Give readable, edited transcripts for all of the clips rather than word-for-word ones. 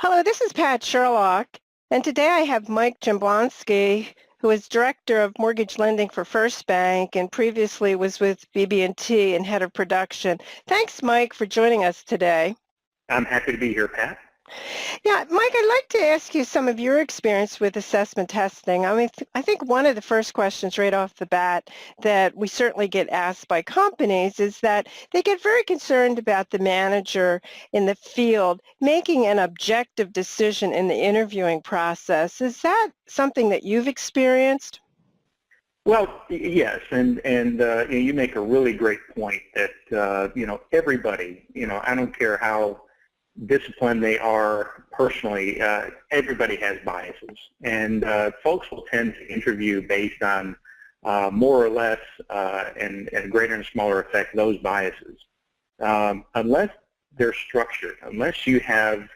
Hello, this is Pat Sherlock, and today I have Mike Jablonski, who is Director of Mortgage Lending for First Bank and previously was with BB&T and Head of Production. Thanks, Mike, for joining us today. I'm happy to be here, Pat. Yeah, Mike, I'd like to ask you some of your experience with assessment testing. I think one of the first questions right off the bat that we certainly get asked by companies is that they get very concerned about the manager in the field making an objective decision in the interviewing process. Is that something that you've experienced? Well, yes, and you make a really great point that everybody, I don't care how disciplined they are personally, everybody has biases, and folks will tend to interview based on more or less, and greater and smaller effect, those biases. Unless they're structured, unless you have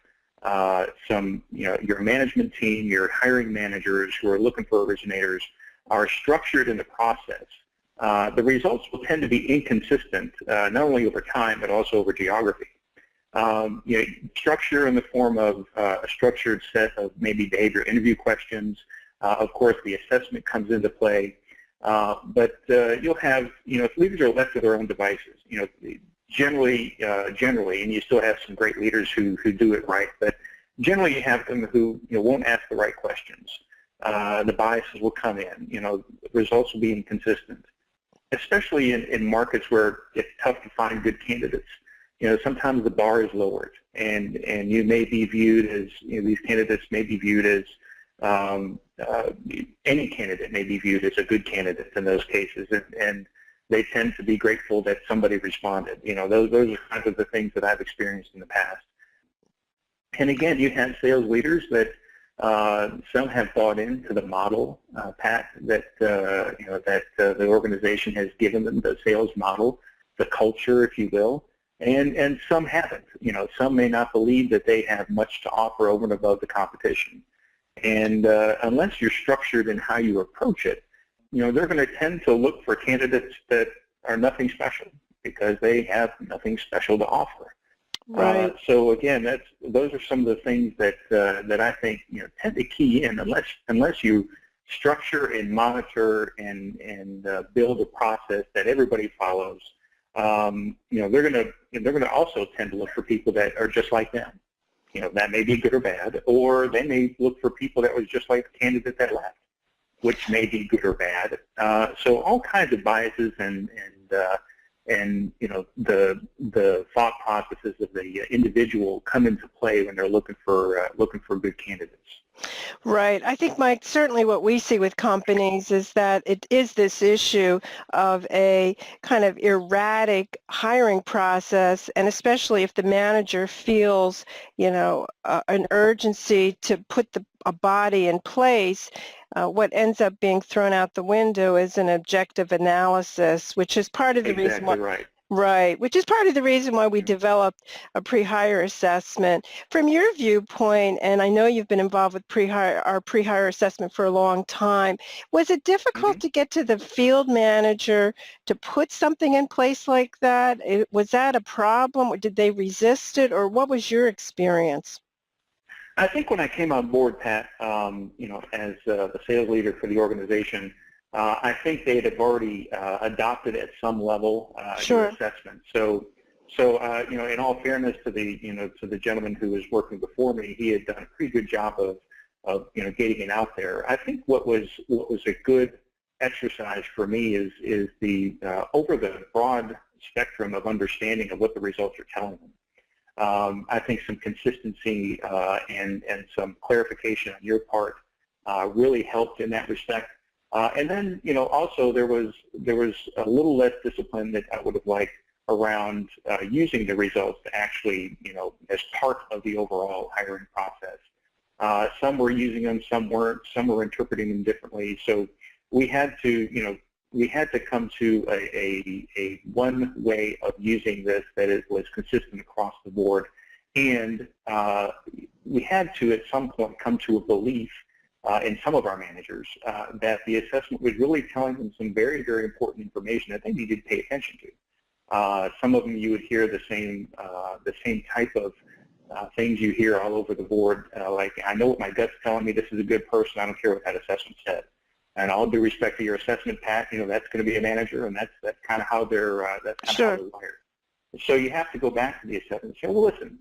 your management team, your hiring managers who are looking for originators are structured in the process, the results will tend to be inconsistent, not only over time, but also over geography. Structure in the form of a structured set of maybe behavioral interview questions. Of course, the assessment comes into play, but you'll have, if leaders are left to their own devices, generally, and you still have some great leaders who do it right, but generally you have them who won't ask the right questions. The biases will come in. Results will be inconsistent, especially in markets where it's tough to find good candidates. Sometimes the bar is lowered, and you may be viewed as, these candidates may be viewed as, any candidate may be viewed as a good candidate in those cases, and they tend to be grateful that somebody responded. Those are kinds of the things that I've experienced in the past. And again, you have sales leaders that some have bought into the model, Pat, that the organization has given them, the sales model, the culture, if you will. And some haven't. Some may not believe that they have much to offer over and above the competition. And unless you're structured in how you approach it, they're going to tend to look for candidates that are nothing special because they have nothing special to offer. Right. So again, those are some of the things that that I think tend to key in unless you structure and monitor and build a process that everybody follows. They're gonna also tend to look for people that are just like them. That may be good or bad, or they may look for people that was just like the candidate that left, which may be good or bad. So all kinds of biases and the thought processes of the individual come into play when they're looking for good candidates. Right. I think, Mike, certainly what we see with companies is that it is this issue of a kind of erratic hiring process, and especially if the manager feels, an urgency to put a body in place, what ends up being thrown out the window is an objective analysis, which is part of the reason why. Exactly right. Right, which is part of the reason why we developed a pre-hire assessment. From your viewpoint, and I know you've been involved with our pre-hire assessment for a long time, was it difficult to get to the field manager to put something in place like that? Was that a problem, or did they resist it, or what was your experience? I think when I came on board, Pat, as the sales leader for the organization, I think they had already adopted at some level your assessment. So in all fairness to the gentleman who was working before me, he had done a pretty good job of getting it out there. I think what was a good exercise for me is the over the broad spectrum of understanding of what the results are telling them. I think some consistency and some clarification on your part really helped in that respect. And then, also there was a little less discipline that I would have liked around using the results to actually, as part of the overall hiring process. Some were using them, some weren't. Some were interpreting them differently. So we had to, come to a one way of using this that was consistent across the board, and we had to at some point come to a belief in some of our managers that the assessment was really telling them some very, very important information that they needed to pay attention to. Some of them you would hear the same type of things you hear all over the board, like, I know what my gut's telling me, this is a good person, I don't care what that assessment said. And all due respect to your assessment, Pat, that's going to be a manager, and that's kind of how they're how they're wired. So you have to go back to the assessment and say, well, listen,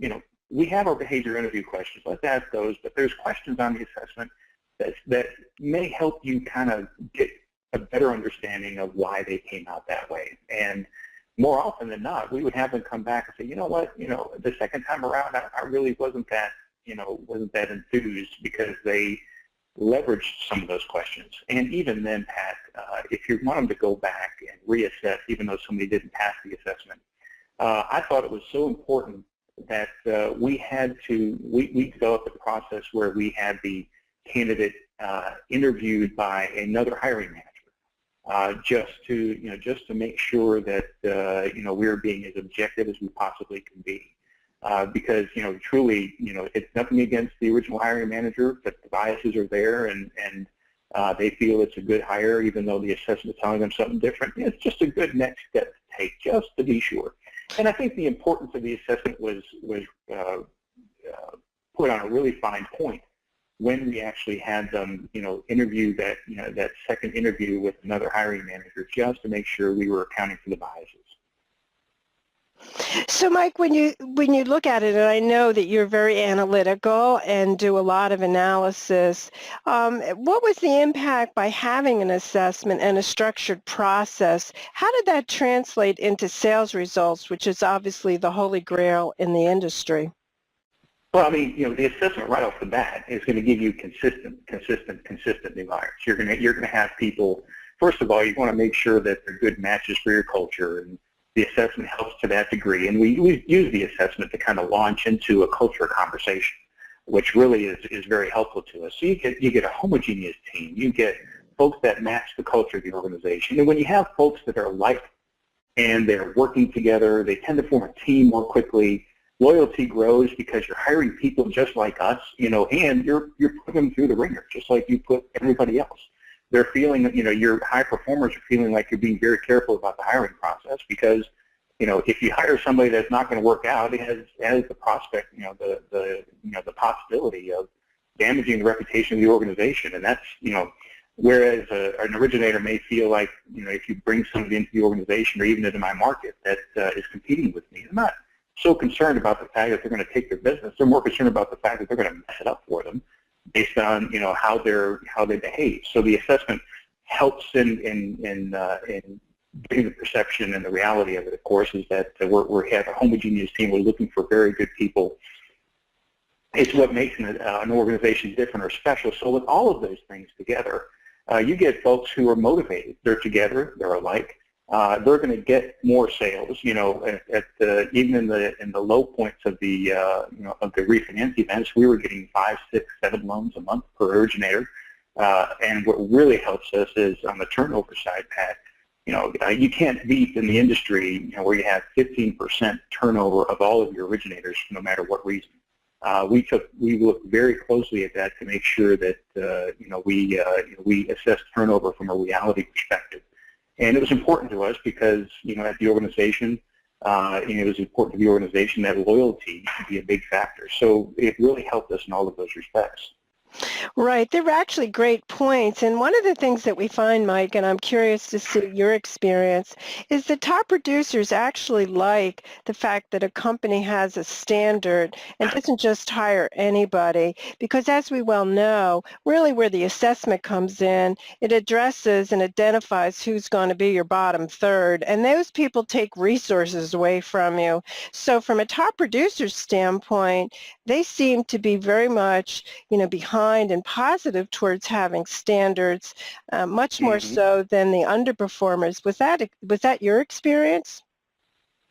we have our behavior interview questions. Let's ask those, but there's questions on the assessment that may help you kind of get a better understanding of why they came out that way. And more often than not, we would have them come back and say, you know what, the second time around, I really wasn't that enthused, because they leveraged some of those questions. And even then, Pat, if you want them to go back and reassess, even though somebody didn't pass the assessment, I thought it was so important that we developed a process where we had the candidate interviewed by another hiring manager, just to make sure that we're being as objective as we possibly can be, because truly it's nothing against the original hiring manager, but the biases are there, and they feel it's a good hire even though the assessment is telling them something different. It's just a good next step to take, just to be sure. And I think the importance of the assessment was put on a really fine point when we actually had them, interview that second interview with another hiring manager, just to make sure we were accounting for the biases. So, Mike, when you look at it, and I know that you're very analytical and do a lot of analysis, what was the impact by having an assessment and a structured process? How did that translate into sales results, which is obviously the holy grail in the industry? Well, I mean, the assessment right off the bat is going to give you consistent new hires. You're going to have people. First of all, you want to make sure that they're good matches for your culture, and the assessment helps to that degree. And we use the assessment to kind of launch into a culture conversation, which really is very helpful to us. So you get a homogeneous team. You get folks that match the culture of the organization. And when you have folks that are alike and they're working together, they tend to form a team more quickly. Loyalty grows because you're hiring people just like us, and you're putting them through the ringer just like you put everybody else. They're feeling that, your high performers are feeling like you're being very careful about the hiring process, because, if you hire somebody that's not going to work out, it has the prospect, the possibility of damaging the reputation of the organization. And that's, whereas an originator may feel like, if you bring somebody into the organization or even into my market that is competing with me, I'm not so concerned about the fact that they're going to take their business. They're more concerned about the fact that they're going to mess it up for them based on how they behave. So the assessment helps in getting the perception, and the reality of it, of course, is that we have a homogeneous team. We're looking for very good people. It's what makes an organization different or special. So with all of those things together, you get folks who are motivated. They're together. They're alike. They're going to get more sales. Even in the low points of the refinance events, we were getting 5, 6, 7 loans a month per originator. And what really helps us is on the turnover side, Pat. You can't beat in the industry where you have 15% turnover of all of your originators, no matter what reason. We looked very closely at that to make sure that we assess turnover from a reality perspective. And it was important to us because, at the organization, it was important to the organization that loyalty could be a big factor. So it really helped us in all of those respects. Right. They were actually great points. And one of the things that we find, Mike, and I'm curious to see your experience, is that top producers actually like the fact that a company has a standard and doesn't just hire anybody. Because as we well know, really where the assessment comes in, it addresses and identifies who's going to be your bottom third. And those people take resources away from you. So from a top producer's standpoint, they seem to be very much, behind and positive towards having standards, much more so than the underperformers. Was that your experience?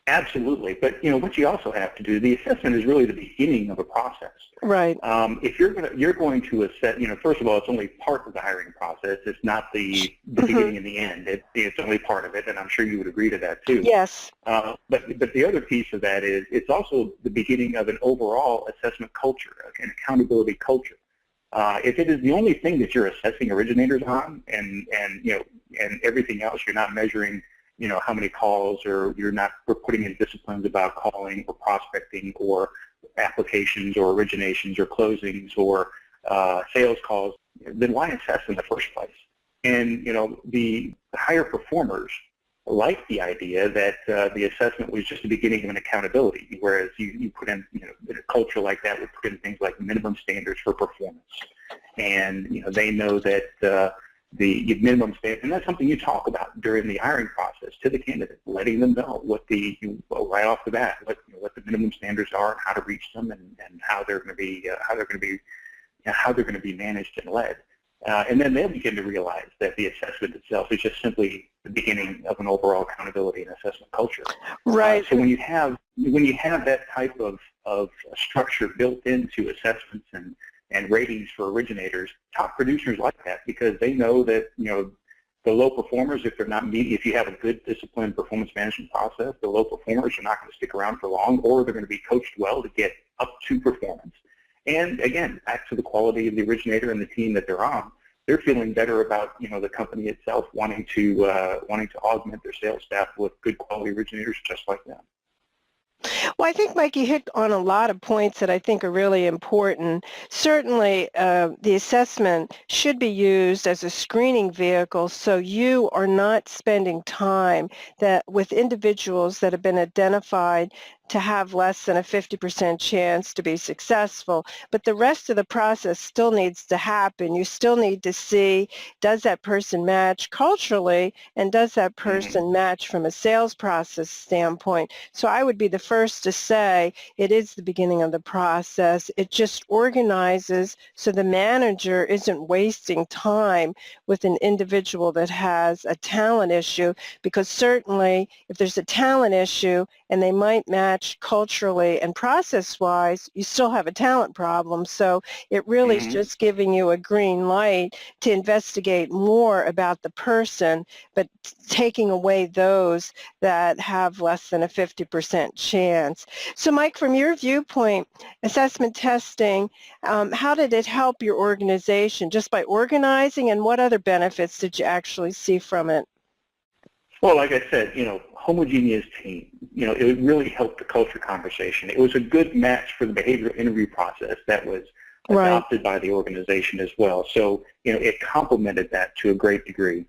Absolutely, but what you also have to do, the assessment is really the beginning of a process. Right. If you're going to assess, first of all, it's only part of the hiring process. It's not the beginning and the end. It's only part of it, and I'm sure you would agree to that too. Yes. But the other piece of that is it's also the beginning of an overall assessment culture, an accountability culture. If it is the only thing that you're assessing originators on, and everything else, you're not measuring, how many calls, or you're putting in disciplines about calling or prospecting or applications or originations or closings or sales calls, then why assess in the first place? And the higher performers like the idea that the assessment was just the beginning of an accountability, whereas you put in, in a culture like that, we put in things like minimum standards for performance, and they know that the minimum standards, and that's something you talk about during the hiring process to the candidate, letting them know what right off the bat what the minimum standards are, and how to reach them, and how they're going to be managed and led. And then they'll begin to realize that the assessment itself is just simply the beginning of an overall accountability and assessment culture. Right. So when you have that type of structure built into assessments and ratings for originators, top producers like that, because they know that the low performers, if you have a good disciplined performance management process, the low performers are not going to stick around for long, or they're going to be coached well to get up to performance. And again, back to the quality of the originator and the team that they're on, they're feeling better about the company itself wanting to augment their sales staff with good quality originators just like them. Well, I think, Mike, you hit on a lot of points that I think are really important. Certainly, the assessment should be used as a screening vehicle, so you are not spending time with individuals that have been identified to have less than a 50% chance to be successful. But the rest of the process still needs to happen. You still need to see, does that person match culturally, and does that person match from a sales process standpoint? So I would be the first to say it is the beginning of the process. It just organizes so the manager isn't wasting time with an individual that has a talent issue, because certainly if there's a talent issue and they might match culturally and process-wise, you still have a talent problem. So it really is just giving you a green light to investigate more about the person, but taking away those that have less than a 50% chance. So Mike, from your viewpoint, assessment testing, how did it help your organization just by organizing, and what other benefits did you actually see from it? Well, like I said, homogeneous team, it really helped the culture conversation. It was a good match for the behavioral interview process that was adopted by the organization as well. So, it complemented that to a great degree.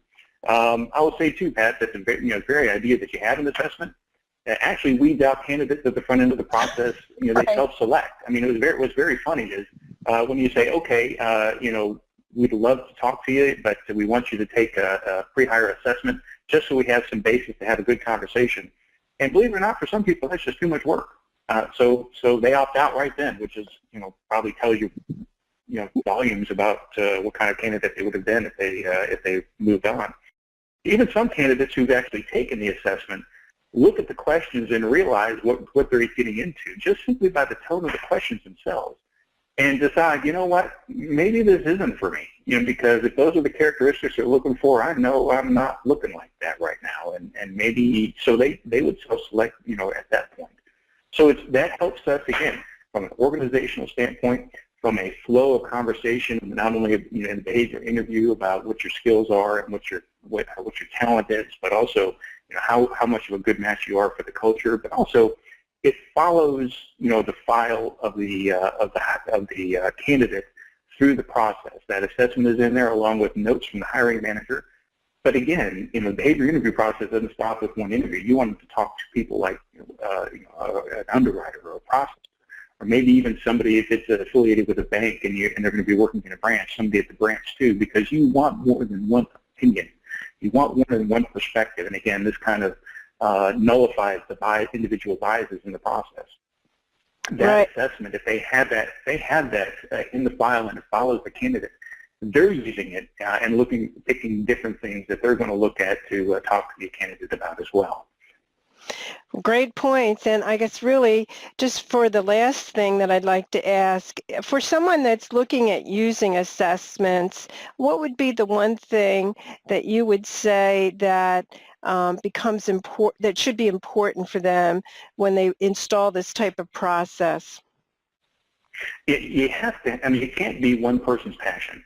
I will say too, Pat, that the very idea that you have an assessment actually weeds out candidates at the front end of the process. They self-select. I mean, it was very funny is when you say, okay, we'd love to talk to you, but we want you to take a pre-hire assessment just so we have some basis to have a good conversation. And believe it or not, for some people, that's just too much work. So they opt out right then, which is, probably tells you, volumes about what kind of candidate they would have been if they moved on. Even some candidates who've actually taken the assessment look at the questions and realize what they're getting into just simply by the tone of the questions themselves, and decide, what, maybe this isn't for me, because if those are the characteristics they're looking for, I know I'm not looking like that right now, and maybe, so they would self-select, at that point. So that helps us, again, from an organizational standpoint, from a flow of conversation, not only in the behavior interview about what your skills are and what your talent is, but also, how much of a good match you are for the culture, but also it follows, the file of the candidate through the process. That assessment is in there along with notes from the hiring manager. But again, the behavior interview process doesn't stop with one interview. You want to talk to people like, an underwriter or a processor, or maybe even somebody if it's affiliated with a bank and they're going to be working in a branch, somebody at the branch too, because you want more than one opinion. You want more than one perspective. And again, this kind of nullifies the individual biases in the process. That assessment, if they have that in the file and it follows the candidate, they're using it and picking different things that they're going to look at to talk to the candidate about as well. Great points. And I guess really just for the last thing that I'd like to ask, for someone that's looking at using assessments, what would be the one thing that you would say that becomes important, that should be important for them when they install this type of process? You have to, it can't be one person's passion.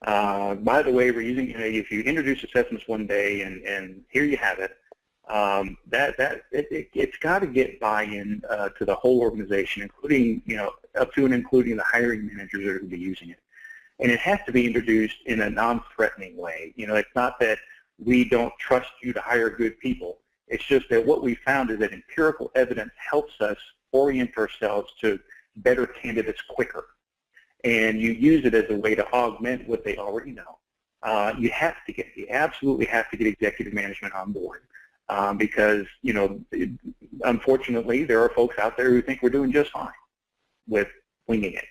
By the way, we're using, if you introduce assessments one day and here you have it, It's got to get buy-in to the whole organization, including, up to and including the hiring managers that are going to be using it. And it has to be introduced in a non-threatening way. It's not that we don't trust you to hire good people. It's just that what we found is that empirical evidence helps us orient ourselves to better candidates quicker. And you use it as a way to augment what they already know. You absolutely have to get executive management on board because, unfortunately, there are folks out there who think we're doing just fine with winging it.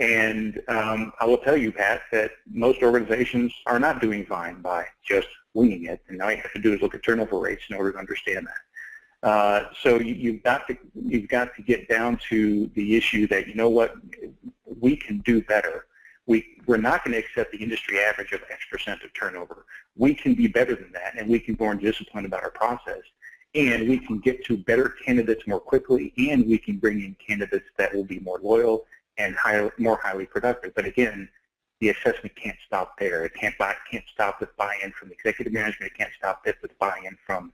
And I will tell you, Pat, that most organizations are not doing fine by just winging it. And all you have to do is look at turnover rates in order to understand that. So you've got to get down to the issue that, we can do better. We're not going to accept the industry average of X% of turnover. We can be better than that, and we can be more disciplined about our process. And we can get to better candidates more quickly, and we can bring in candidates that will be more loyal and more highly productive. But again, the assessment can't stop there. It can't stop with buy-in from executive management. It can't stop with buy-in from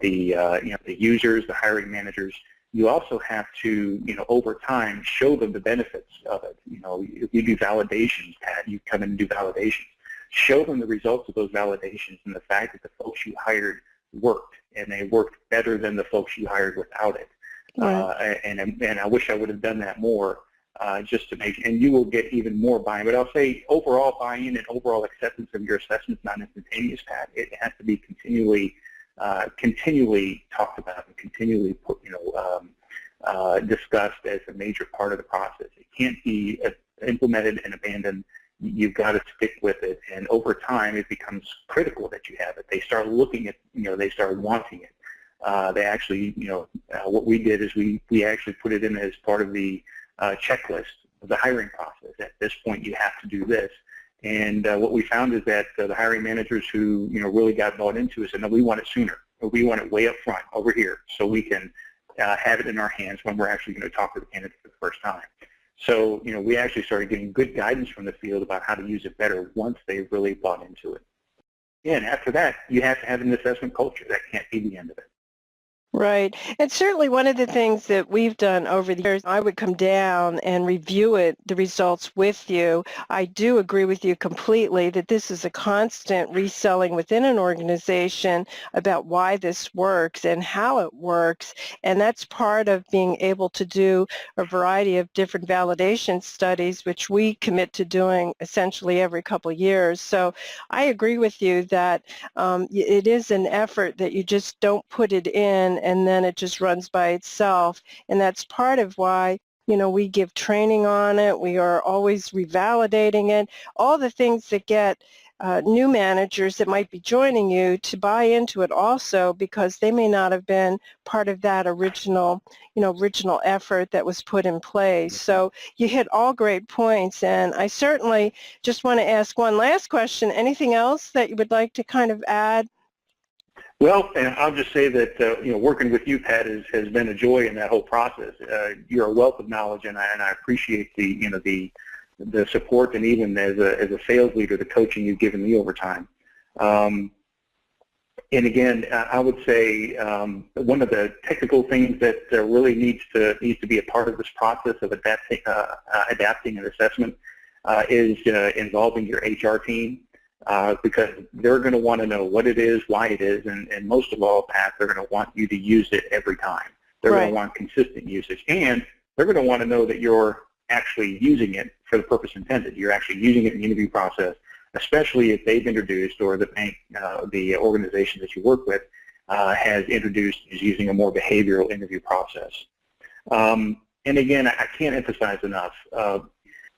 the users, the hiring managers. You also have to, over time, show them the benefits of it. If you do validations, Pat, you come in and do validations. Show them the results of those validations and the fact that the folks you hired worked, and they worked better than the folks you hired without it. Right. And I wish I would have done that more. Just to make, and you will get even more buy-in. But I'll say overall buy-in and overall acceptance of your assessment is not instantaneous, Pat. It has to be continually talked about and continually discussed as a major part of the process. It can't be implemented and abandoned. You've got to stick with it, and over time it becomes critical that you have it. They start looking at, they start wanting it. They actually, what we did is we actually put it in as part of the checklist of the hiring process. At this point, you have to do this. And what we found is that the hiring managers who really got bought into it said, no, we want it sooner. Or we want it way up front over here so we can have it in our hands when we're actually going to talk to the candidate for the first time. So, we actually started getting good guidance from the field about how to use it better once they really bought into it. And after that, you have to have an assessment culture. That can't be the end of it. Right. And certainly one of the things that we've done over the years, I would come down and review the results with you. I do agree with you completely that this is a constant reselling within an organization about why this works and how it works. And that's part of being able to do a variety of different validation studies, which we commit to doing essentially every couple of years. So I agree with you that it is an effort that you just don't put it in and then it just runs by itself. And that's part of why, we give training on it. We are always revalidating it. All the things that get new managers that might be joining you to buy into it also, because they may not have been part of that original effort that was put in place. So you hit all great points. And I certainly just want to ask one last question. Anything else that you would like to kind of add? Well, and I'll just say that working with you, Pat, has been a joy in that whole process. You're a wealth of knowledge, and I appreciate the support, and even as a sales leader, the coaching you've given me over time. And again, I would say one of the technical things that really needs to be a part of this process of adapting an assessment is involving your HR team. Because they're going to want to know what it is, why it is, and most of all, Pat, they're going to want you to use it every time. They're going to want consistent usage, and they're going to want to know that you're actually using it for the purpose intended. You're actually using it in the interview process, especially if they've introduced, or the bank, the organization that you work with has introduced, is using a more behavioral interview process. And again, I can't emphasize enough,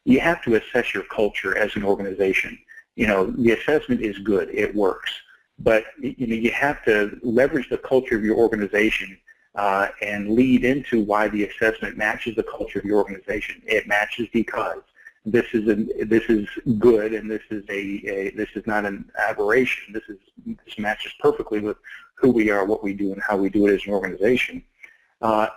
you have to assess your culture as an organization. The assessment is good, it works, but you have to leverage the culture of your organization and lead into why the assessment matches the culture of your organization. It matches because this is good, and this is not an aberration. This matches perfectly with who we are, what we do, and how we do it as an organization.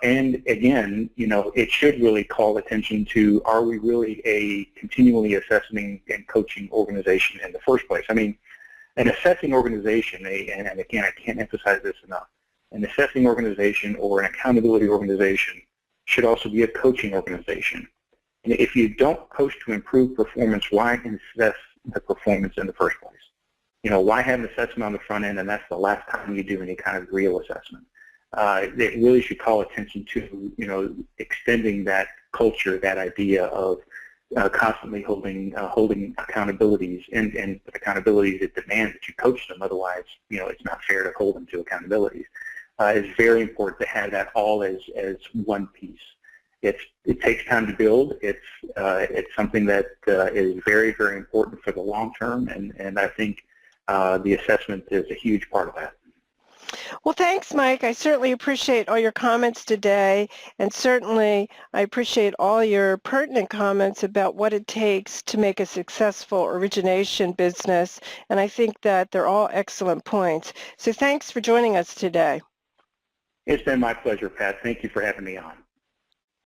And again, it should really call attention to, are we really a continually assessing and coaching organization in the first place? I mean, An assessing organization, and again, I can't emphasize this enough, an assessing organization or an accountability organization should also be a coaching organization. And if you don't coach to improve performance, why assess the performance in the first place? You know, why have an assessment on the front end and that's the last time you do any kind of real assessment? It really should call attention to, you know, extending that culture, that idea of constantly holding accountabilities and accountabilities that demand that you coach them. Otherwise, you know, it's not fair to hold them to accountabilities. It's very important to have that all as one piece. It takes time to build. It's something that is very, very important for the long term, and I think the assessment is a huge part of that. Well, thanks, Mike. I certainly appreciate all your comments today, and certainly I appreciate all your pertinent comments about what it takes to make a successful origination business, and I think that they're all excellent points. So thanks for joining us today. It's been my pleasure, Pat. Thank you for having me on.